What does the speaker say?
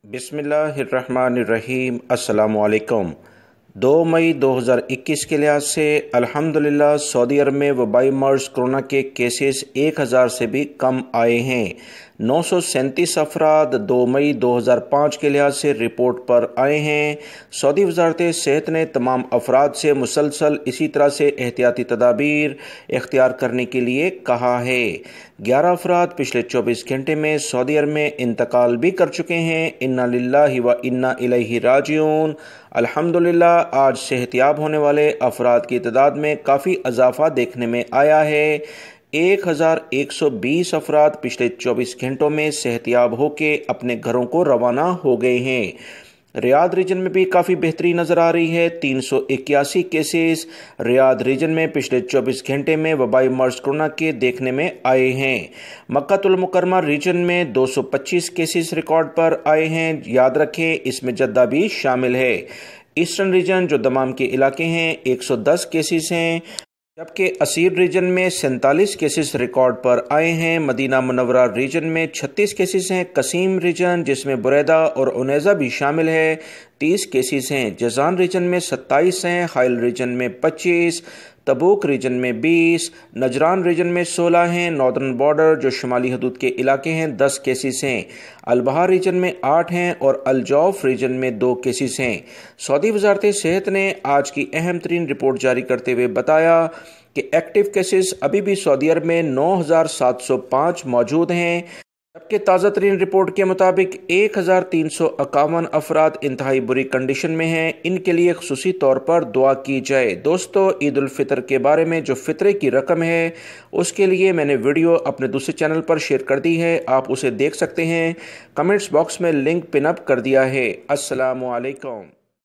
बिस्मिल्लाहिर्रहमानिर्रहीम। अस्सलामुअलैकुम। 2 मई 2021 के लिहाज से अल्हम्दुलिल्लाह सऊदी अरब में वबाई मर्ज कोरोना के केसेस 1000 से भी कम आए हैं। 937 अफराद 2 मई 2005 के लिहाज से रिपोर्ट पर आए हैं। सऊदी वजारत सेहत ने तमाम अफराद से मुसलसल इसी तरह से एहतियाती तदाबीर इख्तियार करने के लिए कहा है। 11 अफराद पिछले 24 घंटे में सऊदी अरब में इंतकाल भी कर चुके हैं। इन्ना लिल्लाहि व इन्ना इलैहि राजिऊन। अल्हम्दुलिल्लाह आज सेहतियाब होने वाले अफराद की तादाद में काफ़ी इजाफा देखने में आया है। 1120 अफराद पिछले 24 घंटों में सेहतियाब होके अपने घरों को रवाना हो गए हैं। रियाद रीजन में भी काफ़ी बेहतरी नज़र आ रही है। 381 केसेस रियाद रीजन में पिछले 24 घंटे में वबाई मर्ज कोरोना के देखने में आए हैं। मक्कातुल मुकर्रमा रीजन में 225 केसेस रिकॉर्ड पर आए हैं। याद रखें इसमें जद्दा भी शामिल है। ईस्टर्न रीजन जो दमाम के इलाके हैं 110 केसेस हैं, जबकि असीर रीजन में 47 केसेस रिकॉर्ड पर आए हैं। मदीना मुनव्वरा रीजन में 36 केसेस हैं। कसीम रीजन जिसमें बुरैदा और उनैज़ा भी शामिल है 30 केसेस हैं। जज़ान रीजन में 27 हैं। हाइल रीजन में 25, तबूक रीजन में 20, नजरान रीजन में 16 हैं। नॉर्दर्न बॉर्डर जो शुमाली हदूद के इलाके हैं 10 केसेस हैं। अलबहार रीजन में 8 हैं और अलजौफ रीजन में 2 केसेस हैं। सऊदी वजारत सेहत ने आज की अहम तरीन रिपोर्ट जारी करते हुए बताया कि एक्टिव केसेस अभी भी सऊदी अरब में 9705 मौजूद हैं, जबकि ताज़ा तरीन रिपोर्ट के मुताबिक 1351 अफराद इंतहाई बुरी कंडीशन में हैं। इनके लिए खुसूसी तौर पर दुआ की जाए। दोस्तों, ईद उल फितर के बारे में जो फितरे की रकम है उसके लिए मैंने वीडियो अपने दूसरे चैनल पर शेयर कर दी है, आप उसे देख सकते हैं। कमेंट्स बॉक्स में लिंक पिन अप कर दिया है। अस्सलामु अलैकुम।